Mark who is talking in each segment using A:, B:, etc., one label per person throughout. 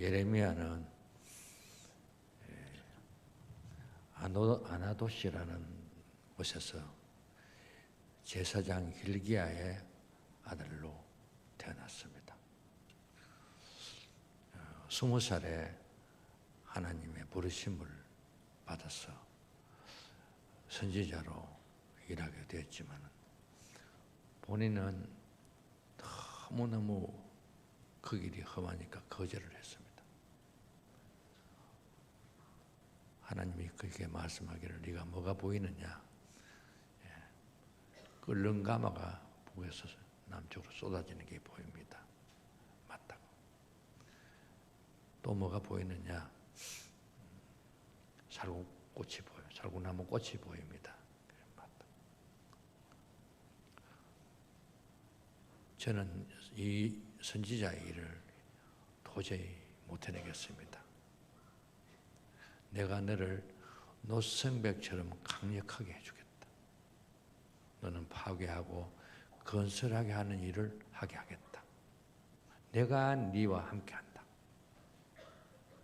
A: 예레미야는 아나도시라는 곳에서 제사장 hil기야의 아들로 태어났습니다. 20살에 하나님의 부르심을 받아서 선지자로 일하게 되었지만 본인은 너무너무 그 길이 험하니까 거절을 했습니다. 하나님이 그에게 말씀하기를 네가 뭐가 보이느냐? 끓는 가마가 북에서 남쪽으로 쏟아지는 게 보입니다. 맞다고. 또 뭐가 보이느냐? 살구꽃이 보여요. 살구나무 꽃이 보입니다. 맞다. 저는 이 선지자의 일을 도저히 못 해내겠습니다. 내가 너를 노성백처럼 강력하게 해주겠다. 너는 파괴하고 건설하게 하는 일을 하게 하겠다. 내가 네와 함께한다.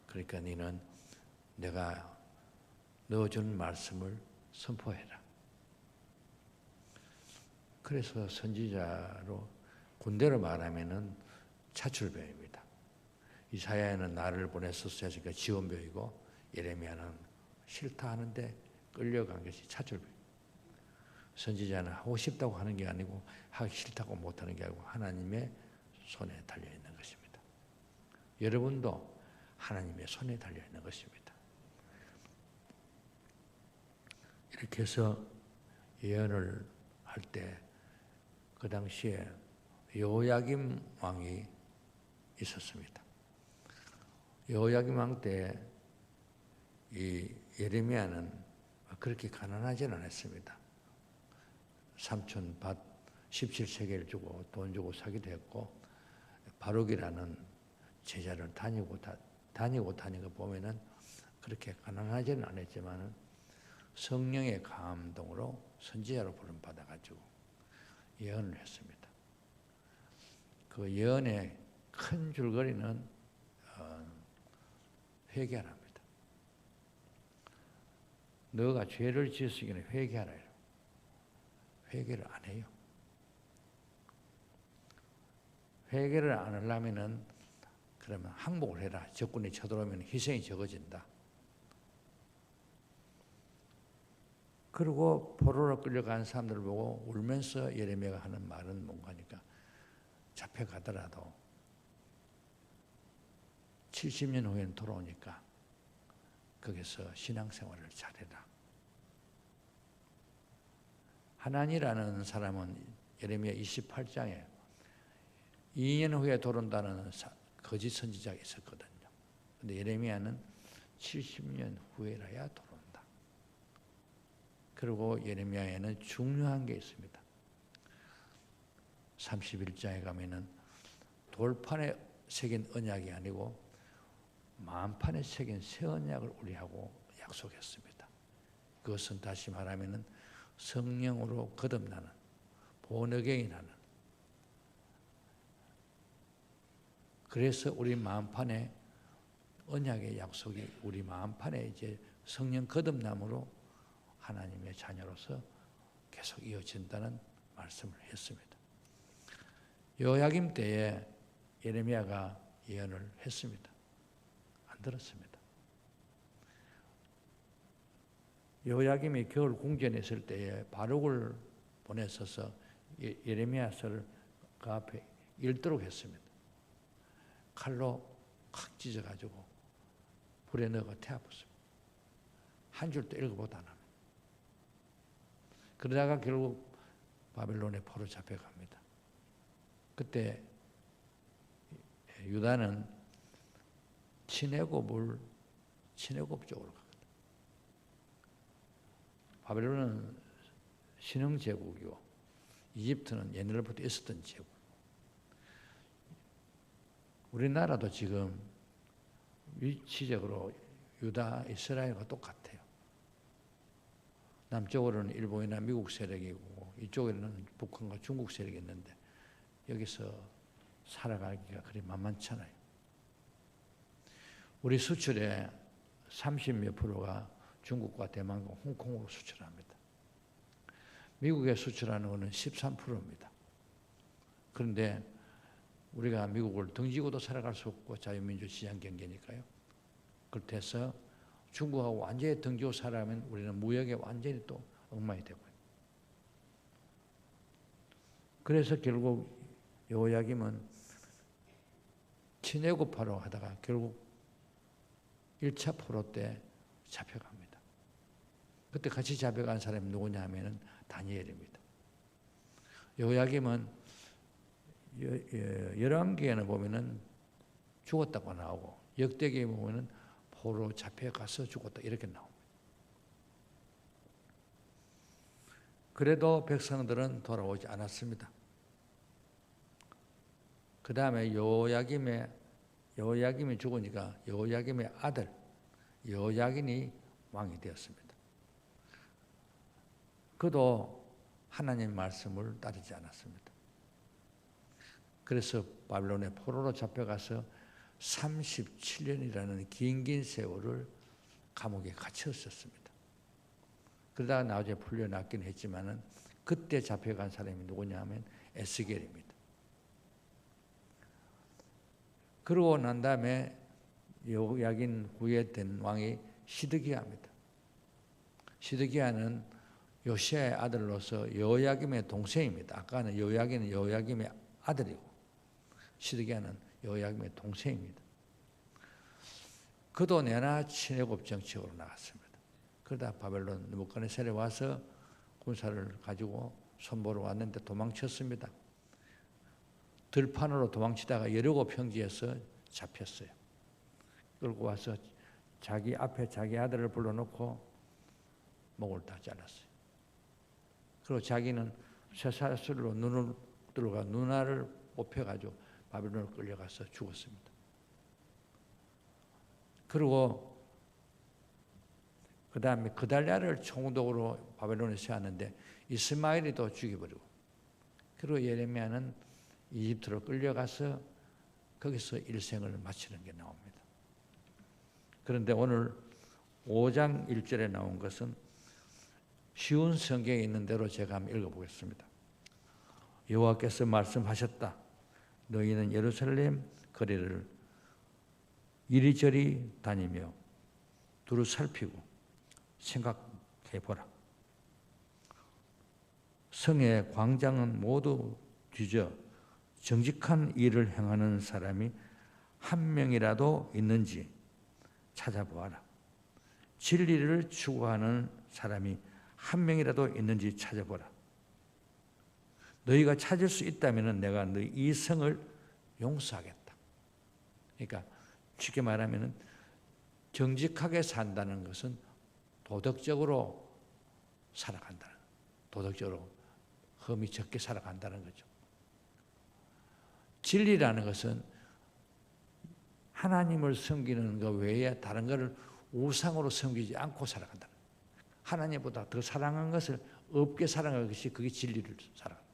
A: 그러니까 너는 내가 넣어준 말씀을 선포해라. 그래서 선지자로 군대로 말하면은 차출배입니다. 이사야는 나를 보냈었어야 하니까 지원배이고 예레미야는 싫다 하는데 끌려간 것이 차출배. 선지자는 하고 싶다고 하는 게 아니고 하기 싫다고 못하는 게 아니고 하나님의 손에 달려있는 것입니다. 여러분도 하나님의 손에 달려있는 것입니다. 이렇게 해서 예언을 할 때 그 당시에 여호야김 왕이 있었습니다. 여호야김 왕 때 이 예레미야는 그렇게 가난하지는 않았습니다. 삼촌 밭 17세겔 주고 돈 주고 사기도 했고 바룩이라는 제자를 다니고 다니는 거 보면은 그렇게 가난하지는 않았지만은 성령의 감동으로 선지자로 부름 받아가지고 예언을 했습니다. 그 예언의 큰 줄거리는 회개하랍니다. 너가 죄를 지었으니 회개하라. 회개를 안 해요. 회개를 안 하려면은 그러면 항복을 해라. 적군이 쳐들어오면 희생이 적어진다. 그리고 포로로 끌려간 사람들을 보고 울면서 예레미야가 하는 말은 뭔가니까 잡혀가더라도 70년 후에는 돌아오니까 거기서 신앙생활을 잘해라. 하나니라는 사람은 예레미야 28장에 2년 후에 돌아온다는 거짓 선지자가 있었거든요. 그런데 예레미야는 70년 후에라야 돌아온다. 그리고 예레미야에는 중요한 게 있습니다. 31장에 가면은 돌판에 새긴 언약이 아니고 만판에 새긴 새 언약을 우리하고 약속했습니다. 그것은 다시 말하면은 성령으로 거듭나는 본어게인하는. 그래서 우리 마음판에 언약의 약속이 우리 마음판에 이제 성령 거듭남으로 하나님의 자녀로서 계속 이어진다는 말씀을 했습니다. 여호야김 때에 예레미야가 예언을 했습니다. 안 들었습니다. 여호야김이 겨울 궁전에 있을 때에 바룩을 보냈어서 예레미야서를 그 앞에 읽도록 했습니다. 칼로 칵 찢어가지고 불에 넣어 태워봤습니다. 한 줄도 읽어보다 안 합니다. 그러다가 결국 바벨론에 포로 잡혀갑니다. 그때 유다는 친애굽 쪽으로 가거든요. 바벨론은 신흥제국이고 이집트는 옛날부터 있었던 제국. 우리나라도 지금 위치적으로 유다, 이스라엘과 똑같아요. 남쪽으로는 일본이나 미국 세력이고 이쪽에는 북한과 중국 세력이 있는데 여기서 살아가기가 그리 만만찮아요. 우리 수출의 30몇 프로가 중국과 대만과 홍콩으로 수출합니다. 미국에 수출하는 것은 13%입니다. 그런데 우리가 미국을 등지고도 살아갈 수 없고 자유민주 시장 경제니까요. 그렇대서 중국하고 완전히 등지고 살아가면 우리는 무역에 완전히 또 엉망이 되고. 그래서 결국 여호야김은 친애고파로 하다가 결국 1차 포로 때 잡혀갑니다. 그때 같이 잡혀간 사람이 누구냐 하면 다니엘입니다. 여호야김은 열왕기에는 보면은 죽었다고 나오고 역대기에 보면은 포로 잡혀가서 죽었다 이렇게 나옵니다. 그래도 백성들은 돌아오지 않았습니다. 그 다음에 여호야김이 죽으니까 여호야김의 아들 여호야긴이 왕이 되었습니다. 그도 하나님의 말씀을 따르지 않았습니다. 그래서 바빌론의 포로로 잡혀가서 37년이라는 긴 세월을 감옥에 갇혀 있었습니다. 그러다가 나중에 풀려났긴 했지만은 그때 잡혀간 사람이 누구냐 하면 에스겔입니다. 그러고 난 다음에 여호야긴 후에 된 왕이 시드기야입니다. 시드기야는 요시야의 아들로서 여호야김의 동생입니다. 아까는 여호야긴은 여호야김의 아들이고 시드기야는 여호야김의 동생입니다. 그도 내나 친애곱 정책으로 나갔습니다. 그러다 바벨론 느부갓네살이 와서 군사를 가지고 손보러 왔는데 도망쳤습니다. 들판으로 도망치다가 여리고 평지에서 잡혔어요. 끌고 와서 자기 앞에 자기 아들을 불러놓고 목을 다 잘랐어요. 그리고 자기는 쇠사슬로 눈을 들어가 눈알을 뽑혀가지고 바벨론을 끌려가서 죽었습니다. 그리고 그 다음에 그달랴를 총독으로 바벨론에 세웠는데 이스마엘이 또 죽여버리고 그리고 예레미야는 이집트로 끌려가서 거기서 일생을 마치는 게 나옵니다. 그런데 오늘 5장 1절에 나온 것은 쉬운 성경에 있는 대로 제가 한번 읽어보겠습니다. 여호와께서 말씀하셨다. 너희는 예루살렘 거리를 이리저리 다니며 두루 살피고 생각해보라. 성의 광장은 모두 뒤져 정직한 일을 행하는 사람이 한 명이라도 있는지 찾아보아라. 진리를 추구하는 사람이 한 명이라도 있는지 찾아보라. 너희가 찾을 수 있다면 내가 너희 이 성을 용서하겠다. 그러니까 쉽게 말하면 정직하게 산다는 것은 도덕적으로 살아간다는, 도덕적으로 흠이 적게 살아간다는 거죠. 진리라는 것은 하나님을 섬기는 것 외에 다른 것을 우상으로 섬기지 않고 살아간다. 하나님보다 더 사랑한 것을 없게 살아가는 것이 그게 진리를 살아간다.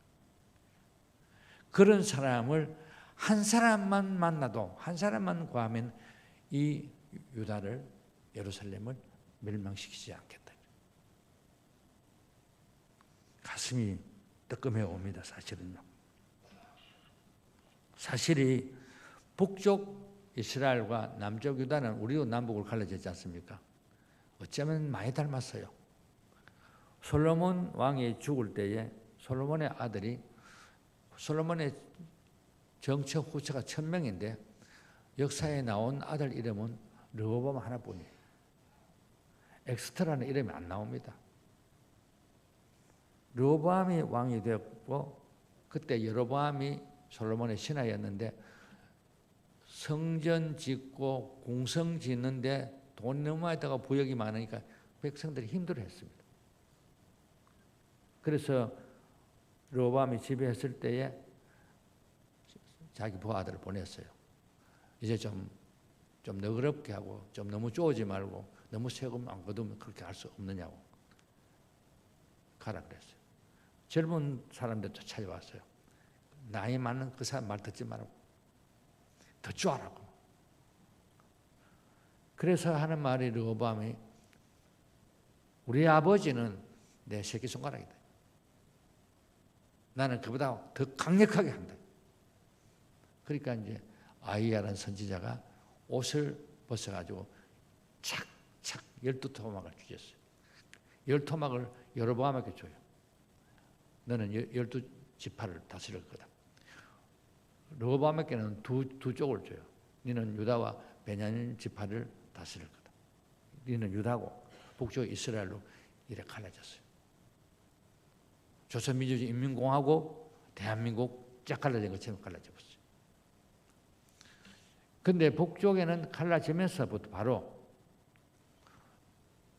A: 그런 사람을 한 사람만 만나도 한 사람만 구하면 이 유다를 예루살렘을 멸망시키지 않겠다. 가슴이 뜨끔해 옵니다. 사실은요. 사실이 북쪽 이스라엘과 남쪽 유다는 우리도 남북을 갈라졌지 않습니까? 어쩌면 많이 닮았어요. 솔로몬 왕이 죽을 때에 솔로몬의 아들이 솔로몬의 정처 후처가 1000명인데 역사에 나온 아들 이름은 르호보암 하나뿐이에요. 엑스트라는 이름이 안 나옵니다. 르호보암이 왕이 되었고 그때 여로보암이 솔로몬의 신하였는데 성전 짓고 궁성 짓는데 돈 너무 많이 들어가 부역이 많으니까 백성들이 힘들어했습니다. 그래서 르호보암이 지배했을 때에 자기 부하들을 보냈어요. 이제 좀 너그럽게 하고 좀 너무 쪼지 말고 너무 세금 안 거두면 그렇게 할 수 없느냐고 가라 그랬어요. 젊은 사람들도 찾아왔어요. 나이 많은 그 사람 말 듣지 말고 더 쪼아라고. 그래서 하는 말이 르호보암이 우리 아버지는 내 새끼손가락이다. 나는 그보다 더 강력하게 한다. 그러니까 이제 아히야라는 선지자가 옷을 벗어가지고 착착 12토막을 주셨어요. 10토막을 여로보암에게 줘요. 너는 12지파를 다스릴 거다. 르호보암에게는 두 쪽을 줘요. 너는 유다와 베냐민 지파를 다스릴 거다. 너는 유다고 북쪽 이스라엘로 이래 갈라졌어요. 조선민주주의인민공화국, 대한민국 쫙 갈라진 것처럼 갈라져 버렸어요. 근데 북쪽에는 갈라지면서부터 바로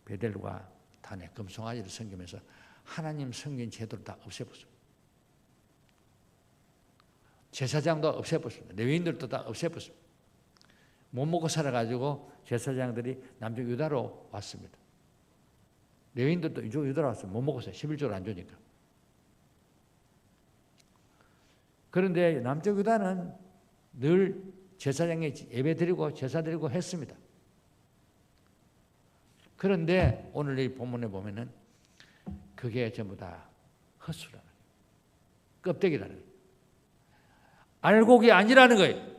A: 베델과 단에 금송아지를 섬기면서 하나님 섬긴 제도를 다 없애버렸습니다. 제사장도 없애버렸습니다. 레위인들도 다 없애버렸습니다. 못 먹고 살아가지고 제사장들이 남쪽 유다로 왔습니다. 레위인들도 이쪽 유다로 왔어요. 못 먹고 살아요. 11조를 안 주니까. 그런데 남쪽 유다는 늘 제사장에 예배 드리고 제사 드리고 했습니다. 그런데 오늘 이 본문에 보면은 그게 전부 다 헛수라는 거예요. 껍데기라는 거예요. 알곡이 아니라는 거예요.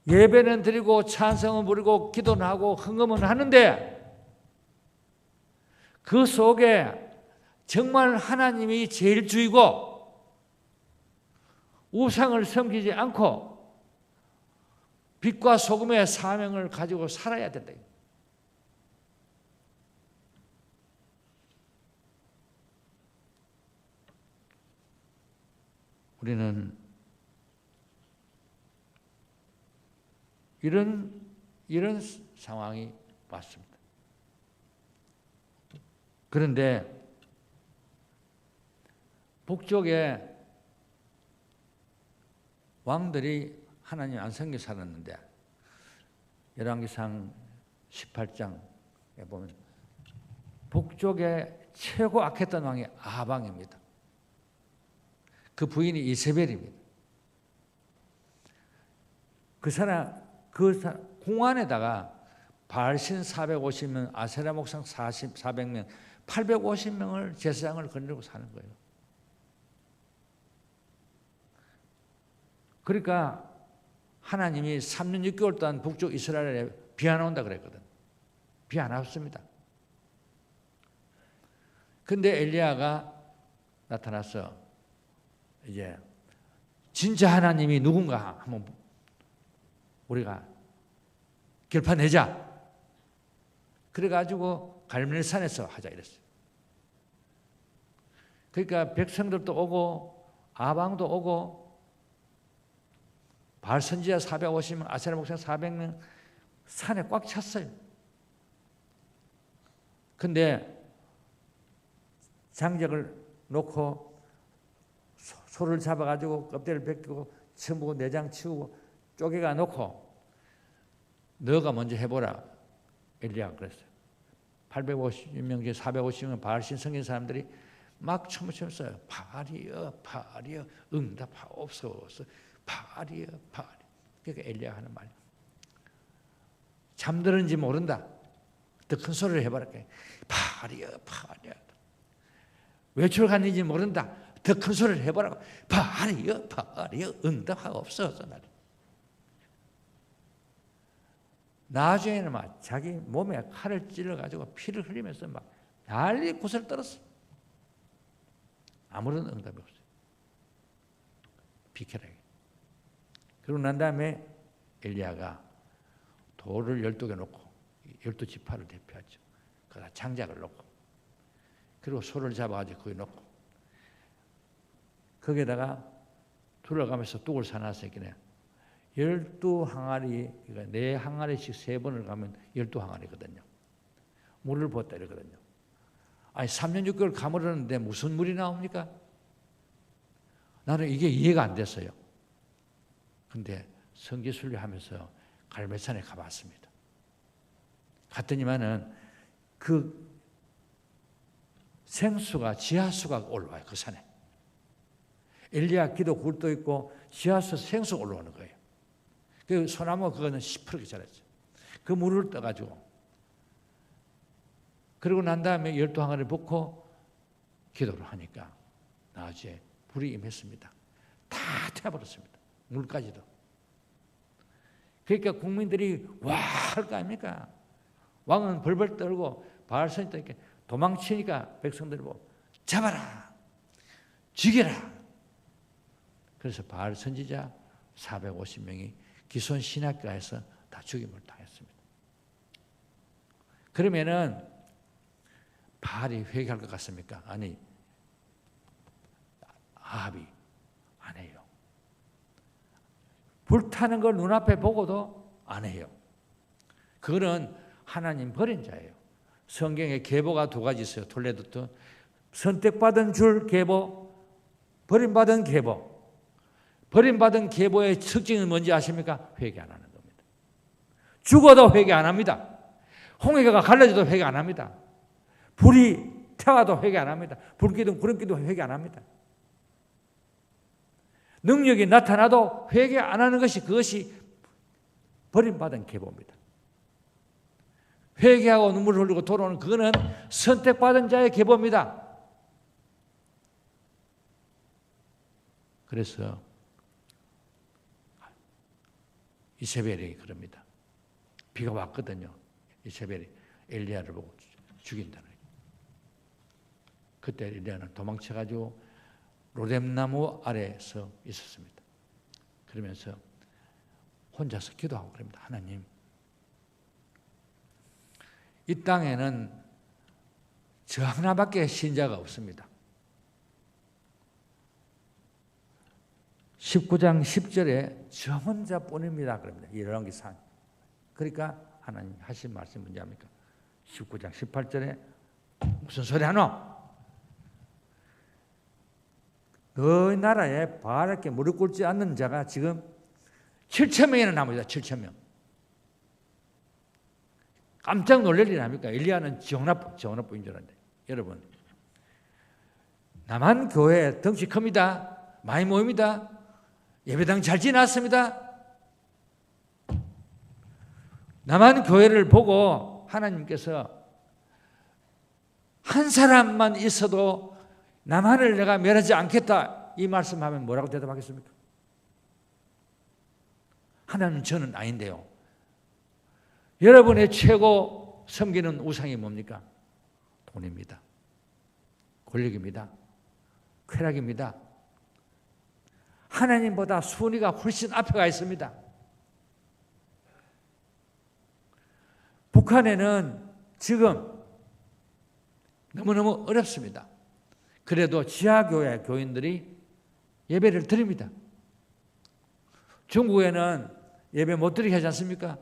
A: 예배는 드리고 찬성은 부리고 기도는 하고 헌금은 하는데 그 속에 정말 하나님이 제일 주이고 우상을 섬기지 않고 빛과 소금의 사명을 가지고 살아야 된다. 우리는 이런 상황이 왔습니다. 그런데 북쪽에 왕들이 하나님 안 섬겨 살았는데 열왕기상 18장에 보면 북쪽에 최고 악했던 왕이 아방입니다. 그 부인이 이세벨입니다. 그 사람 공안에다가 바알신 450명, 아세라 목상 400명, 850명을 제사장을 거느리고 사는 거예요. 그러니까 하나님이 3년 6개월 동안 북쪽 이스라엘에 비 안 온다 그랬거든. 비 안 왔습니다. 근데 엘리야가 나타나서 이제 진짜 하나님이 누군가 한번 우리가 결판내자. 그래가지고 갈멜산에서 하자 이랬어요. 그러니까 백성들도 오고 아방도 오고 바알 선지자 450명, 아세라 목사 400명 산에 꽉 찼어요. 근데 장작을 놓고 소를 잡아가지고 껍데기를 벗기고 전부 내장 치우고 쪼개가 놓고 너가 먼저 해보라. 엘리야가 그랬어요. 850명 중에 450명 바알 신성인 사람들이 막 춤을 췄어요. 바알이여 바알이여 응답하옵소서. 바알이여 바알. 그러니까 엘리야가 하는 말이에요. 잠들었는지 모른다. 더 큰 소리를 해봐라. 바알이여 바알이여. 외출 갔는지 모른다. 더 큰 소리를 해보라고. 바알이여 바알이여 응답하옵소서. 나중에는 막 자기 몸에 칼을 찔러가지고 피를 흘리면서 막 난리 구슬 떨었어. 아무런 응답이 없어요. 비켜라. 그러고 난 다음에 엘리야가 돌을 12개 놓고 12지파를 대표하죠. 거기다 장작을 놓고 그리고 소를 잡아가지고 거기 놓고 거기에다가 둘러가면서 뚝을 사놨어요. 12항아리, 그러니까 4항아리씩 3번을 가면 12항아리거든요. 물을 부었다 이러거든요. 아니 3년 6개월 가물었는데 무슨 물이 나옵니까? 나는 이게 이해가 안 됐어요. 근데 성지순례하면서 갈멜산에 가봤습니다. 갔더니만은 그 생수가 지하수가 올라와요. 그 산에. 엘리야 기도 굴도 있고 지하수 생수가 올라오는 거예요. 그 소나무 그거는 시퍼렇게 자랐죠. 그 물을 떠가지고 그러고 난 다음에 12항아리를 붓고 기도를 하니까 나중에 불이 임했습니다. 다 태워버렸습니다. 물까지도. 그러니까 국민들이 와 할 거 아닙니까? 왕은 벌벌 떨고 바알선이 이렇게 도망치니까 백성들이 뭐 잡아라, 죽여라. 그래서 바알 선지자 450명이 기손 신학가에서 다 죽임을 당했습니다. 그러면은 바알이 회개할 것 같습니까? 아니, 아합이 안 해요. 불타는 걸 눈앞에 보고도 안 해요. 그거는 하나님 버린 자예요. 성경에 계보가 두 가지 있어요. 톨레도트 선택받은 줄 계보, 버림받은 계보. 버림받은 계보의 특징은 뭔지 아십니까? 회개 안 하는 겁니다. 죽어도 회개 안 합니다. 홍해가 갈라져도 회개 안 합니다. 불이 태워도 회개 안 합니다. 불기둥 구름기도 회개 안 합니다. 능력이 나타나도 회개 안 하는 것이 그것이 버림받은 계보입니다. 회개하고 눈물을 흘리고 돌아오는 그거는 선택받은 자의 계보입니다. 그래서 이세벨이 그럽니다. 비가 왔거든요. 이세벨이 엘리야를 보고 죽인다는 거예요. 그때 엘리야는 도망쳐가지고 로뎀나무 아래에서 있었습니다. 그러면서 혼자서 기도하고 그럽니다. 하나님, 이 땅에는 저 하나밖에 신자가 없습니다. 19장 10절에 저 혼자뿐입니다. 그럽니다. 열왕기상. 그러니까 하나님 하신 말씀 뭔지 압니까? 19장 18절에 무슨 소리 하노? 너희 나라에 바알에게 무릎 꿇지 않는 자가 지금 7,000명이나 남았다. 7,000명. 깜짝 놀랄 일 아닙니까? 엘리야는 정나뿐인 줄 알았는데. 여러분, 남한 교회 덩치 큽니다. 많이 모입니다. 예배당 잘 지났습니다. 남한 교회를 보고 하나님께서 한 사람만 있어도 남한을 내가 멸하지 않겠다 이 말씀하면 뭐라고 대답하겠습니까? 하나님 저는 아닌데요. 여러분의 최고 섬기는 우상이 뭡니까? 돈입니다. 권력입니다. 쾌락입니다. 하나님보다 순위가 훨씬 앞에 가 있습니다. 북한에는 지금 너무너무 어렵습니다. 그래도 지하교회 교인들이 예배를 드립니다. 중국에는 예배 못 드리게 하지 않습니까?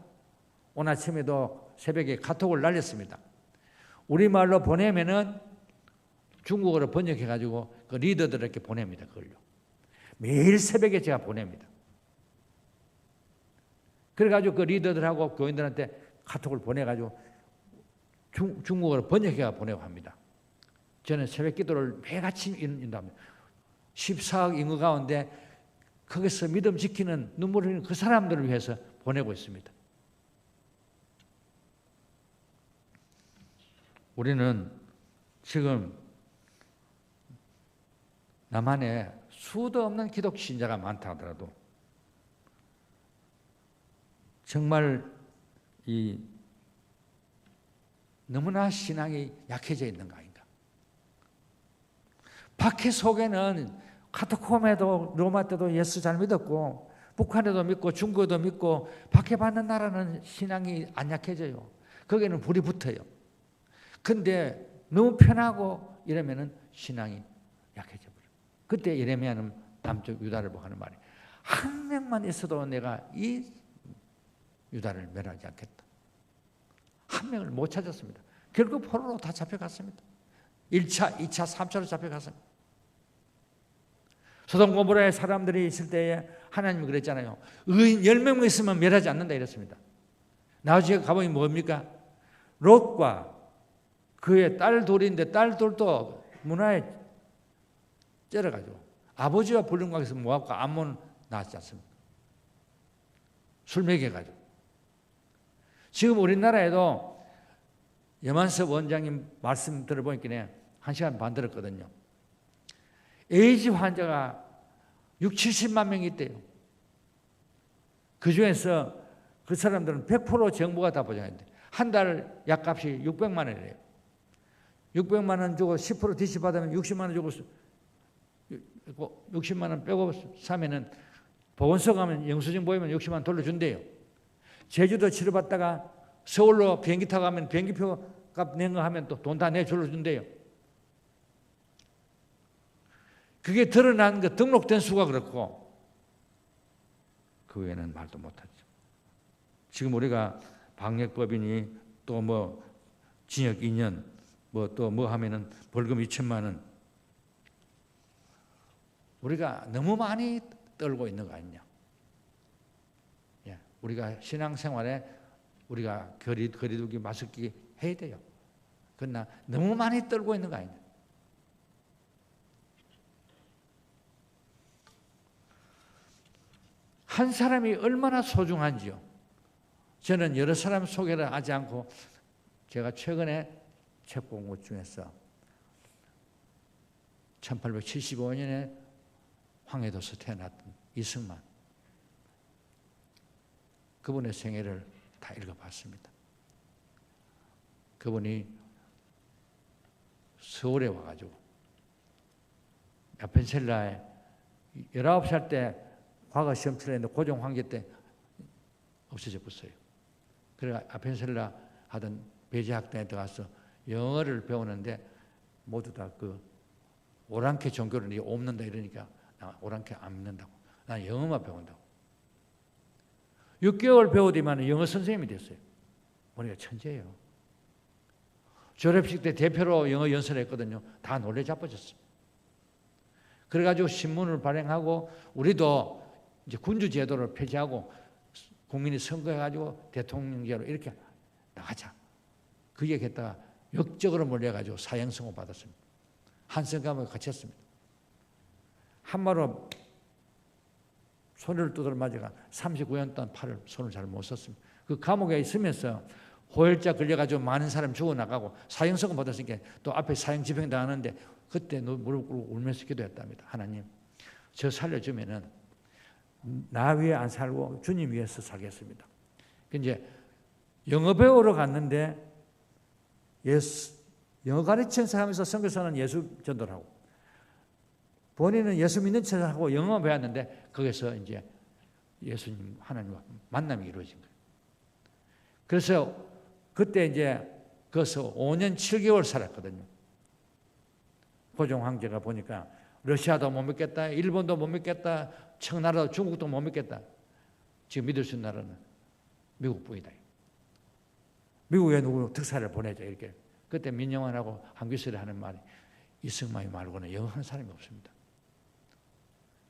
A: 오늘 아침에도 새벽에 카톡을 날렸습니다. 우리말로 보내면은 중국어로 번역해가지고 그 리더들에게 보냅니다. 그걸요. 매일 새벽에 제가 보냅니다. 그래가지고 그 리더들하고 교인들한테 카톡을 보내가지고 중국어로 번역해가 보내고 합니다. 저는 새벽 기도를 매일같이 인도합니다. 14억 인구 가운데 거기서 믿음 지키는 눈물 흘리는 그 사람들을 위해서 보내고 있습니다. 우리는 지금 남한에 수도 없는 기독 신자가 많다 하더라도 정말 너무나 신앙이 약해져 있는 거 아닌가. 박해 속에는 카타콤에도 로마 때도 예수 잘 믿었고 북한에도 믿고 중국에도 믿고 박해받는 나라는 신앙이 안 약해져요. 거기는 불이 붙어요. 근데 너무 편하고 이러면은 신앙이 약해져 버려요. 그때 예레미야는 남쪽 유다를 보고 하는 말이 한 명만 있어도 내가 이 유다를 멸하지 않겠다. 한 명을 못 찾았습니다. 결국 포로로 다 잡혀갔습니다. 1차, 2차, 3차로 잡혀갔습니다. 소돔 고모라의 사람들이 있을 때에 하나님이 그랬잖아요. 의인 10명 있으면 멸하지 않는다 이랬습니다. 나중에 가보니 뭡니까? 롯과 그의 딸 둘인데 딸 둘도 문화에 쩔어가지고 아버지와 불륜관계에서 모압과 암몬 낳았지 않습니까? 술 먹여가지고. 지금 우리나라에도 염한섭 원장님 말씀 들어보니까 1시간 반 들었거든요. 에이즈 환자가 6, 70만 명이 있대요. 그 중에서 그 사람들은 100% 정부가 다 보장했대. 한 달 약값이 600만 원이래요. 600만 원 주고 10% DC 받으면 60만 원 주고 60만 원 빼고 사면은 보건소 가면 영수증 보이면 60만 원 돌려준대요. 제주도 치료받다가 서울로 비행기 타고 가면 비행기표 값 낸 거 하면 또 돈 다 내줄준대요. 그게 드러난 거 등록된 수가 그렇고 그 외에는 말도 못하죠. 지금 우리가 방역법이니 또 뭐 징역 2년 뭐 또 뭐 하면은 벌금 2천만 원 우리가 너무 많이 떨고 있는 거 아니냐. 예, 우리가 신앙생활에 우리가 거리두기 마스크 해야 돼요. 그러나 너무 많이 떨고 있는 거 아니냐. 한 사람이 얼마나 소중한지요. 저는 여러 사람 소개를 하지 않고 제가 최근에 책 본 것 중에서 1875년에 황해도에서 태어났던 이승만 그분의 생애를 다 읽어봤습니다. 그분이 서울에 와가지고 아펜셀라에 19살 때 과거 시험 치렀는데 고종 황제 때 없어져 버렸어요. 그래서 아펜셀라 하던 배제학당에 들어가서 영어를 배우는데 모두 다 그 오랑캐 종교를 옮는다 이러니까 나 오랑캐 안 믿는다고. 난 영어만 배운다고. 6개월 배우더만 영어 선생님이 됐어요. 우리가 천재예요. 졸업식 때 대표로 영어 연설을 했거든요. 다 놀래 자빠졌어요. 그래가지고 신문을 발행하고 우리도 이제 군주 제도를 폐지하고 국민이 선거해가지고 대통령제로 이렇게 나가자. 그 얘기했다가 역적으로 몰려가지고 사형선고 받았습니다. 한성 감옥에 갇혔습니다. 한마로 손을 두드려 맞아가 39년 동안 손을 잘 못 썼습니다. 그 감옥에 있으면서 호열자 걸려가지고 많은 사람 죽어나가고 사형선고 받았으니까 또 앞에 사형 집행 당하는데 그때 무릎 꿇고 울면서 기도했답니다. 하나님, 저 살려주면은 나 위에 안 살고 주님 위해서 살겠습니다. 이제 영어 배우러 갔는데 영어 가르치는 사람에서 선교사는 예수 전도를 하고 본인은 예수 믿는 척을 하고 영어 배웠는데 거기서 이제 예수님 하나님과 만남이 이루어진 거예요. 그래서 그때 이제 거기서 5년 7개월 살았거든요. 고종 황제가 보니까 러시아도 못 믿겠다, 일본도 못 믿겠다, 청나라도 중국도 못 믿겠다. 지금 믿을 수 있는 나라는 미국뿐이다. 미국에 누구 특사를 보내자 이렇게. 그때 민영환하고 한규슬이 하는 말이 이승만이 말고는 영어 하는 사람이 없습니다.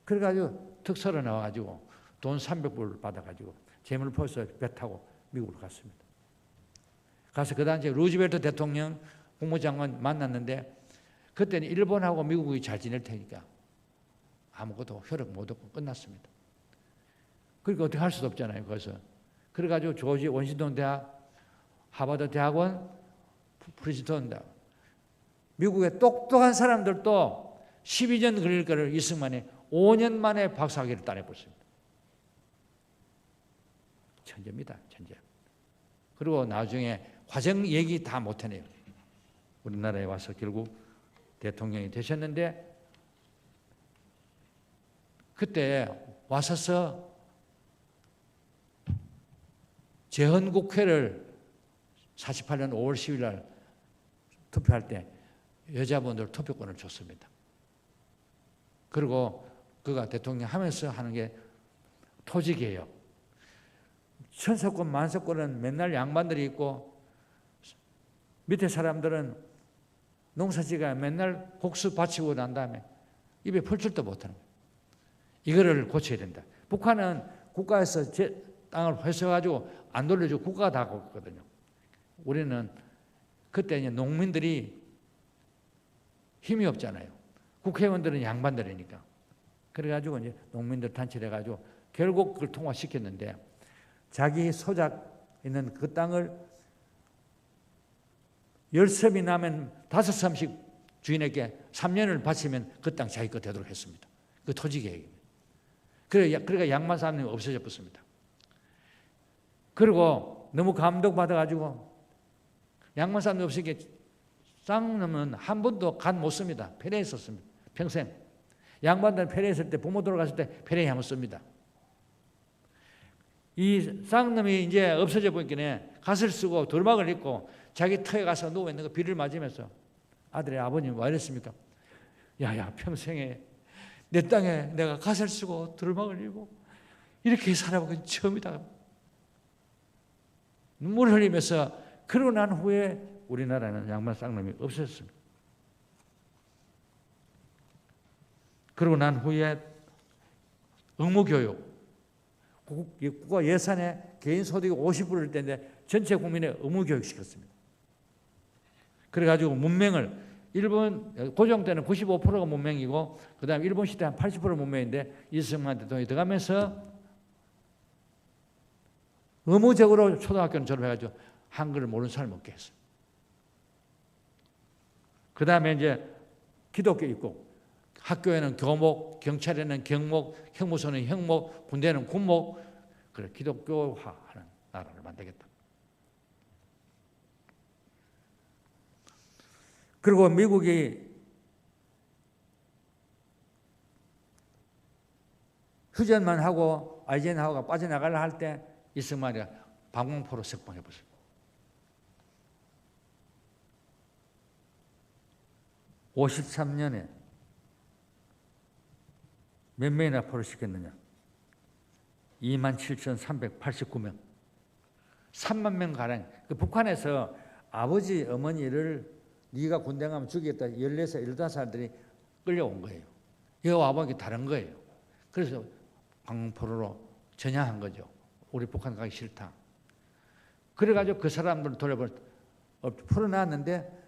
A: 그래가지고 특사로 나와가지고 돈 300불 받아가지고 재물 포서 배 타고 미국으로 갔습니다. 가서 그 당시에 루즈벨트 대통령 국무장관 만났는데 그때는 일본하고 미국이 잘 지낼 테니까 아무것도 효력 못 얻고 끝났습니다. 그러니까 어떻게 할 수도 없잖아요. 거기서. 그래가지고 조지 원시동 대학, 하버드 대학원, 프린스턴 대학. 미국의 똑똑한 사람들도 12년 걸릴 거를 이승만이 5년 만에 박사학위를 따내버렸습니다. 천재입니다. 천재. 그리고 나중에 과정 얘기 다 못해내요. 우리나라에 와서 결국 대통령이 되셨는데 그때 와서서 재헌국회를 48년 5월 10일 날 투표할 때 여자분들 투표권을 줬습니다. 그리고 그가 대통령 하면서 하는 게 토지개혁. 천석권 만석권은 맨날 양반들이 있고 밑에 사람들은 농사지가 맨날 곡수 바치고 난 다음에 입에 풀칠도 못하는 거예요. 이거를 고쳐야 된다. 북한은 국가에서 땅을 회수해가지고 안 돌려주고 국가가 다 하고 있거든요. 우리는 그때 이제 농민들이 힘이 없잖아요. 국회의원들은 양반들이니까. 그래가지고 이제 농민들 단체를 해가지고 결국 그걸 통과시켰는데 자기 소작 있는 그 땅을 10섬이 나면 5섬씩 주인에게 3년을 바치면 그 땅 자기 거 되도록 했습니다. 그 토지 계획입니다. 그러니까 양만 사람이 없어져 버렸습니다. 그리고 너무 감동받아가지고 양만 사람이 없으니까 쌍놈은 한 번도 간 못 씁니다. 페레에 썼습니다. 평생. 양반들은 페레에 쓸 때 부모 돌아갔을 때 페레에 한번 씁니다. 이 쌍놈이 이제 없어져 보니까 갓을 쓰고 돌막을 입고 자기 터에 가서 누워있는 거 비를 맞으면서 아들의 아버님 왜 이랬습니까? 야야 평생에 내 땅에 내가 갓을 쓰고 돌막을 입고 이렇게 살아본 건 처음이다. 눈물을 흘리면서 그러고 난 후에 우리나라는 양반 쌍놈이 없어졌습니다. 그러고 난 후에 의무교육, 국가 예산에 개인 소득이 50%일 때인데 전체 국민의 의무교육 시켰습니다. 그래가지고 문맹을 일본 고종 때는 95%가 문맹이고 그 다음에 일본 시대 한 80% 문맹인데 이승만 대통령이 들어가면서 의무적으로 초등학교는 졸업해가지고 한글을 모르는 사람이 없게 했어요. 그 다음에 이제 기독교 있고 학교에는 교목, 경찰에는 경목, 형무소는 형목, 군대는 군목. 그래 기독교화하는 나라를 만들겠다. 그리고 미국이 휴전만 하고 아이젠하워가 빠져나가려 할 때 이승만이 방공포로 석방해버렸어요. (53년에) 몇 명이나 포를 시켰느냐? 27,389명. 3만 명 가량. 그 북한에서 아버지, 어머니를 네가 군대 가면 죽이겠다 14살, 15살들이 끌려온 거예요. 이거 와보니까 다른 거예요. 그래서 방포로로 전향한 거죠. 우리 북한 가기 싫다. 그래가지고 그 사람들을 풀어놨는데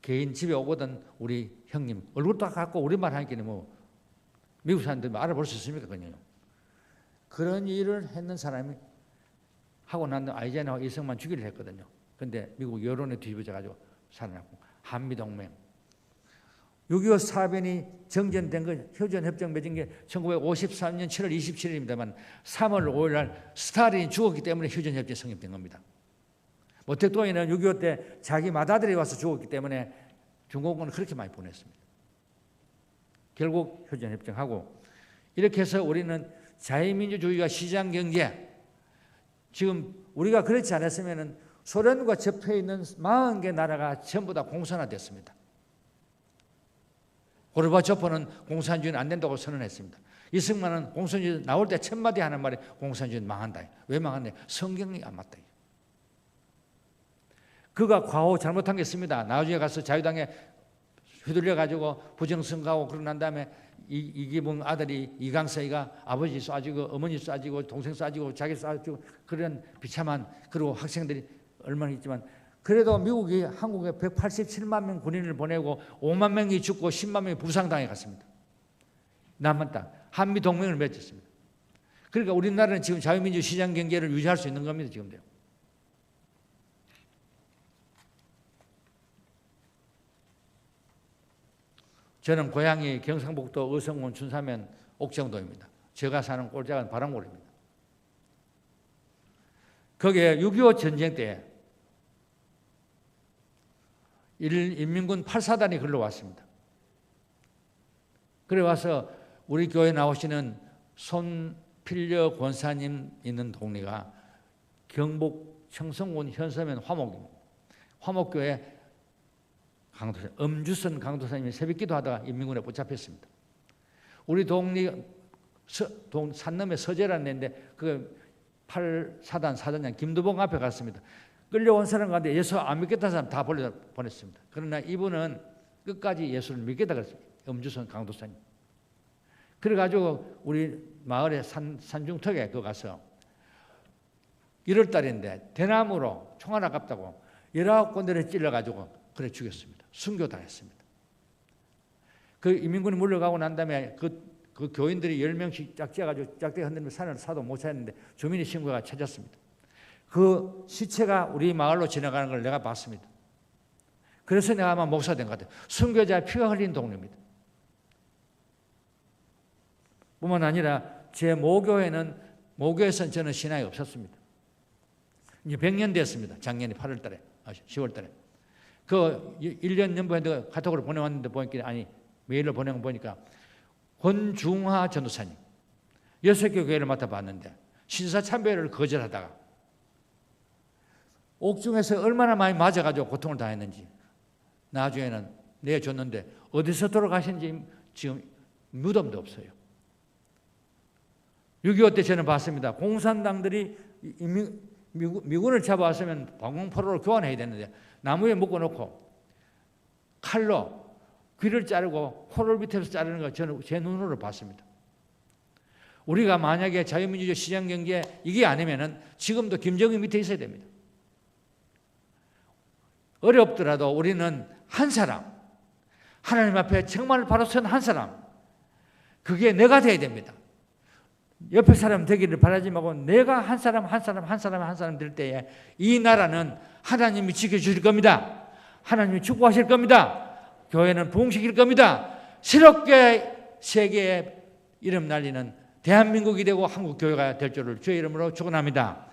A: 개인 집에 오거든 우리 형님 얼굴 딱 갖고 우리말 하니까 뭐 미국 사람들이 알아볼 수 있습니까? 그냥 그런 일을 했는 사람이 하고 난 아이젠하워 이승만 죽이려 했거든요. 근데 미국 여론에 뒤집어져가지고 살아났고 한미동맹 6.25 사변이 정전된 거 휴전협정 맺은 게 1953년 7월 27일입니다만 3월 5일 날 스탈린이 죽었기 때문에 휴전협정이 성립된 겁니다. 모택동에는 6.25 때 자기 맏아들이 와서 죽었기 때문에 중공군을 그렇게 많이 보냈습니다. 결국 휴전협정하고 이렇게 해서 우리는 자유민주주의와 시장경제 지금 우리가 그렇지 않았으면 소련과 접해 있는 40개 나라가 전부 다 공산화됐습니다. 고르바초프는 공산주의는 안 된다고 선언했습니다. 이승만은 공산주의 나올 때 첫 마디 하는 말이 공산주의는 망한다. 왜 망한다? 성경이 안 맞다. 그가 과오 잘못한 게 있습니다. 나중에 가서 자유당에 휘둘려가지고 부정선거하고 그러고 난 다음에 이기붕 아들이 이강서이가 아버지 쏴지고 어머니 쏴지고 동생 쏴지고 자기 쏴지고 그런 비참한 그리고 학생들이 얼마나 있지만 그래도 미국이 한국에 187만 명 군인을 보내고 5만 명이 죽고 10만 명이 부상당해 갔습니다. 남한 땅 한미 동맹을 맺었습니다. 그러니까 우리나라는 지금 자유민주 시장 경제를 유지할 수 있는 겁니다. 지금도요. 저는 고향이 경상북도 의성군 춘사면 옥정도입니다. 제가 사는 꼴짝은 바람골입니다. 거기에 6.25 전쟁 때 인민군 8사단이 글로 왔습니다. 그래 와서 우리 교회 나오시는 손필려 권사님 있는 동네가 경북 청성군 현서면 화목입니다. 화목교회 강도사, 엄주선 강도사님이 새벽기도 하다가 인민군에 붙잡혔습니다. 우리 동네 산넘에 서재라는 데인데 그 8사단 사단장 김두봉 앞에 갔습니다. 끌려온 사람 가운데 예수 안 믿겠다는 사람 다 보냈습니다. 그러나 이분은 끝까지 예수를 믿겠다 그랬습니다. 엄주선 강도사님. 그래가지고 우리 마을의 산중턱에 그 가서 1월 달인데 대나무로 총 하나 깝다고 19군데를 찔러가지고 그래 죽였습니다. 순교당했습니다. 그 인민군이 물러가고 난 다음에 그 그 교인들이 10명씩 짝지어가지고 짝대기 흔들며 산을 사도 못 찾았는데 주민이 신고가 찾았습니다. 그 시체가 우리 마을로 지나가는 걸 내가 봤습니다. 그래서 내가 아마 목사 된 것 같아요. 순교자의 피가 흘린 동네입니다. 뿐만 아니라 제 모교에서는 저는 신앙이 없었습니다. 이제 100년 됐습니다. 작년에 8월 달에, 10월 달에. 그 1년 연보했는데 카톡으로 보내왔는데 보니까, 메일로 보내온 거 보니까 권중하 전도사님 6개 교회를 맡아봤는데 신사참배를 거절하다가 옥중에서 얼마나 많이 맞아가지고 고통을 당했는지 나중에는 내줬는데 어디서 돌아가신지 지금 무덤도 없어요. 6.25 때 저는 봤습니다. 공산당들이 미군을 잡아왔으면 방공포로로 교환해야 되는데 나무에 묶어놓고 칼로 귀를 자르고 코를 밑에서 자르는 거 저는 제 눈으로 봤습니다. 우리가 만약에 자유민주주의 시장경제 이게 아니면은 지금도 김정일 밑에 있어야 됩니다. 어렵더라도 우리는 한 사람, 하나님 앞에 정말 바로 선 한 사람, 그게 내가 돼야 됩니다. 옆에 사람 되기를 바라지 말고 내가 한 사람 될 때에 이 나라는 하나님이 지켜주실 겁니다. 하나님이 축복하실 겁니다. 교회는 부흥시킬 겁니다. 새롭게 세계에 이름 날리는 대한민국이 되고 한국 교회가 될 줄을 주의 이름으로 축원합니다.